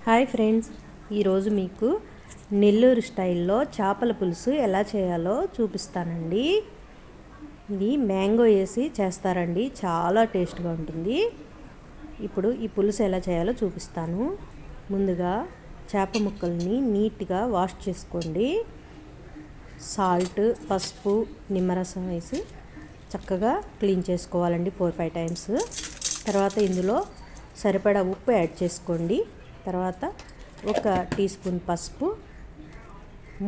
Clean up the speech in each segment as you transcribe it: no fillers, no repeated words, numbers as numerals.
Hi friends, ఈరోజు మీకు నెల్లూరు స్టైల్లో చేపల పులుసు ఎలా చేయాలో చూపిస్తానండి. ఇది మ్యాంగో వేసి చేస్తారండి, చాలా టేస్ట్గా ఉంటుంది. ఇప్పుడు ఈ పులుసు ఎలా చేయాలో చూపిస్తాను. ముందుగా చేప ముక్కల్ని నీట్గా వాష్ చేసుకోండి. సాల్ట్, పసుపు, నిమ్మరసం వేసి చక్కగా క్లీన్ చేసుకోవాలండి 4-5 టైమ్స్. తర్వాత ఇందులో సరిపడా ఉప్పు యాడ్ చేసుకోండి. తర్వాత 1 టీ స్పూన్ పసుపు,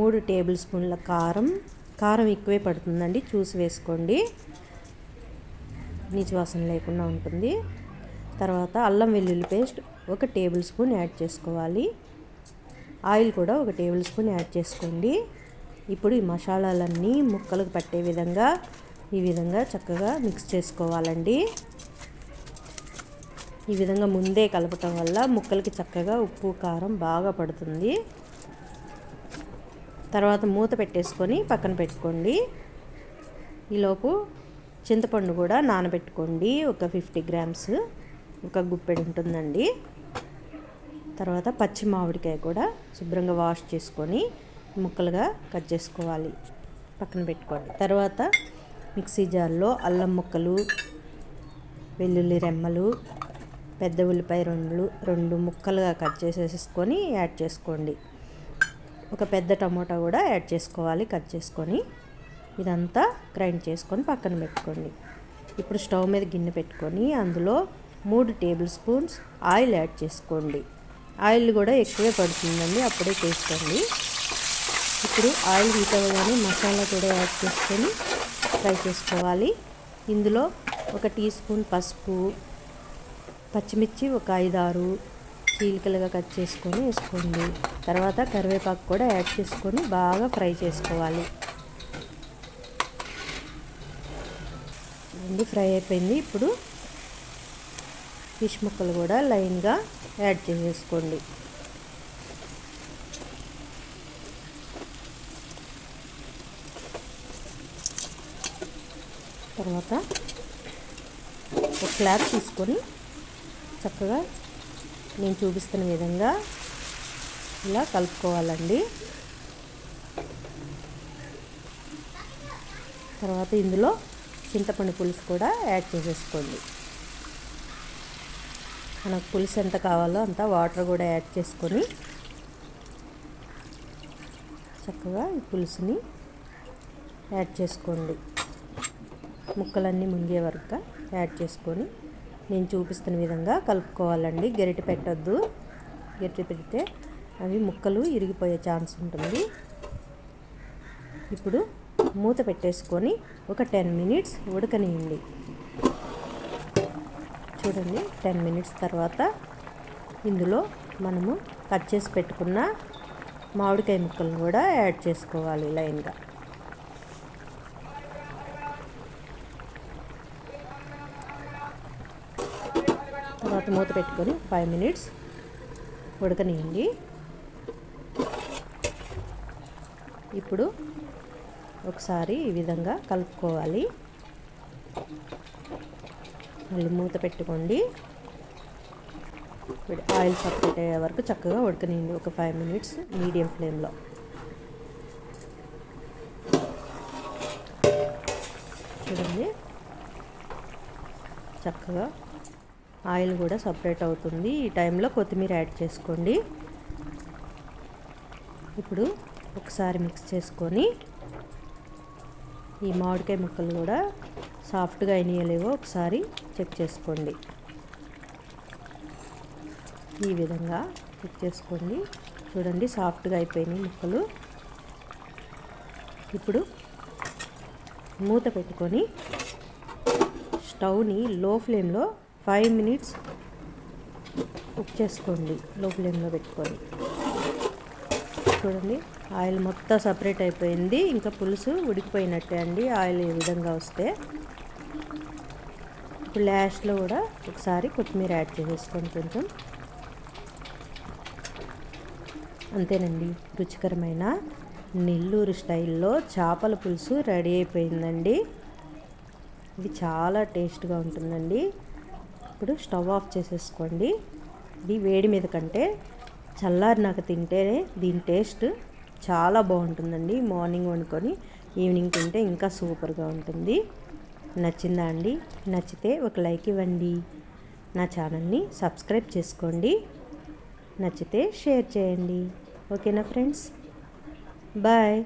3 టేబుల్ స్పూన్ల కారం ఎక్కువే పడుతుందండి, చూసి వేసుకోండి, నీచు వాసన లేకుండా ఉంటుంది. తర్వాత అల్లం వెల్లుల్లి పేస్ట్ 1 టేబుల్ స్పూన్ యాడ్ చేసుకోవాలి. ఆయిల్ కూడా 1 టేబుల్ స్పూన్ యాడ్ చేసుకోండి. ఇప్పుడు ఈ మసాలాలన్నీ ముక్కలకు పట్టే విధంగా ఈ విధంగా చక్కగా మిక్స్ చేసుకోవాలండి. ఈ విధంగా ముందే కలపటం వల్ల ముక్కలకి చక్కగా ఉప్పు కారం బాగా పడుతుంది. తర్వాత మూత పెట్టేసుకొని పక్కన పెట్టుకోండి. ఈలోపు చింతపండు కూడా నానబెట్టుకోండి. 50 గ్రామ్స్, 1 గుప్పెడు ఉంటుందండి. తర్వాత పచ్చి మామిడికాయ కూడా శుభ్రంగా వాష్ చేసుకొని ముక్కలుగా కట్ చేసుకోవాలి, పక్కన పెట్టుకోండి. తర్వాత మిక్సీ జార్లో అల్లం ముక్కలు, వెల్లుల్లి రెమ్మలు, పెద్ద ఉల్లిపాయ 2 ముక్కలుగా కట్ చేసేసుకొని యాడ్ చేసుకోండి. 1 పెద్ద టమోటా కూడా యాడ్ చేసుకోవాలి, కట్ చేసుకొని. ఇదంతా గ్రైండ్ చేసుకొని పక్కన పెట్టుకోండి. ఇప్పుడు స్టవ్ మీద గిన్నె పెట్టుకొని అందులో 3 టేబుల్ స్పూన్స్ ఆయిల్ యాడ్ చేసుకోండి. ఆయిల్ కూడా ఎక్కువే పడుతుందండి, అప్పుడే చేసుకోండి. ఇప్పుడు ఆయిల్ హీట్ అవ్వగానే మసాలా కూడా యాడ్ చేసుకొని ఫ్రై చేసుకోవాలి. ఇందులో 1 టీ స్పూన్ పసుపు, పచ్చిమిర్చి 5-6 చీలికలుగా కట్ చేసుకొని వేసుకోండి. తర్వాత కరివేపాకు కూడా యాడ్ చేసుకొని బాగా ఫ్రై చేసుకోవాలి. ఫ్రై అయిపోయింది. ఇప్పుడు ఫిష్ ముక్కలు కూడా లైన్గా యాడ్ చేసేసుకోండి. తర్వాత ఒక క్లాత్ తీసుకొని చక్కగా నేను చూపిస్తున్న విధంగా ఇలా కలుపుకోవాలండి. తర్వాత ఇందులో చింతపండు పులుసు కూడా యాడ్ చేసేసుకోండి. మనకు పులుసు ఎంత కావాలో అంత వాటర్ కూడా యాడ్ చేసుకొని చక్కగా ఈ పులుసుని యాడ్ చేసుకోండి. ముక్కలన్నీ మునిగే వరకు యాడ్ చేసుకొని నేను చూపిస్తున్న విధంగా కలుపుకోవాలండి. గరిటె పెట్టొద్దు, గరిటె పెడితే అవి ముక్కలు ఇరిగిపోయే ఛాన్స్ ఉంటుంది. ఇప్పుడు మూత పెట్టేసుకొని ఒక 10 మినిట్స్ ఉడకనియండి. చూడండి, 10 మినిట్స్ తర్వాత ఇందులో మనము కట్ చేసి పెట్టుకున్న మామిడికాయ ముక్కలను కూడా యాడ్ చేసుకోవాలి లైన్గా. తర్వాత మూత పెట్టుకొని 5 మినిట్స్ ఉడకనియండి. ఇప్పుడు ఒకసారి ఈ విధంగా కలుపుకోవాలి. మళ్ళీ మూత పెట్టుకోండి. ఆయిల్ సపరేట్ అయ్యే వరకు చక్కగా ఉడకనియండి. ఒక 5 మినిట్స్ మీడియం ఫ్లేమ్లో. చూడండి, చక్కగా ఆయిల్ కూడా సపరేట్ అవుతుంది. ఈ టైంలో కొత్తిమీర యాడ్ చేసుకోండి. ఇప్పుడు ఒకసారి మిక్స్ చేసుకొని ఈ మామిడికాయ ముక్కలు కూడా సాఫ్ట్గా అయినాయలేవో ఒకసారి చెక్ చేసుకోండి. ఈ విధంగా చెక్ చేసుకోండి. చూడండి, సాఫ్ట్గా అయిపోయినాయి ముక్కలు. ఇప్పుడు మూత పెట్టుకొని స్టవ్ని లో ఫ్లేమ్లో 5 మినిట్స్ కుక్ చేసుకోండి, లో ఫ్లేమ్లో పెట్టుకొని. చూడండి, ఆయిల్ మొత్తం సపరేట్ అయిపోయింది. ఇంకా పులుసు ఉడికిపోయినట్టే అండి ఆయిల్ ఈ విధంగా వస్తే. ఇప్పుడు లాస్ట్లో కూడా ఒకసారి కొత్తిమీర యాడ్ చేసేసుకోండి కొంచెం. అంతేనండి, రుచికరమైన నెల్లూరు స్టైల్లో చేపల పులుసు రెడీ అయిపోయిందండి. ఇది చాలా టేస్ట్గా ఉంటుందండి. ఇప్పుడు స్టవ్ ఆఫ్ చేసేసుకోండి. ఇది వేడి మీద కంటే చల్లారినాక తింటే దీని టేస్ట్ చాలా బాగుంటుందండి. మార్నింగ్ వండుకొని ఈవినింగ్ తింటే ఇంకా సూపర్గా ఉంటుంది. నచ్చిందా అండి? నచ్చితే ఒక లైక్ ఇవ్వండి. నా ఛానల్ని సబ్స్క్రైబ్ చేసుకోండి. నచ్చితే షేర్ చేయండి. ఓకేనా ఫ్రెండ్స్? బాయ్.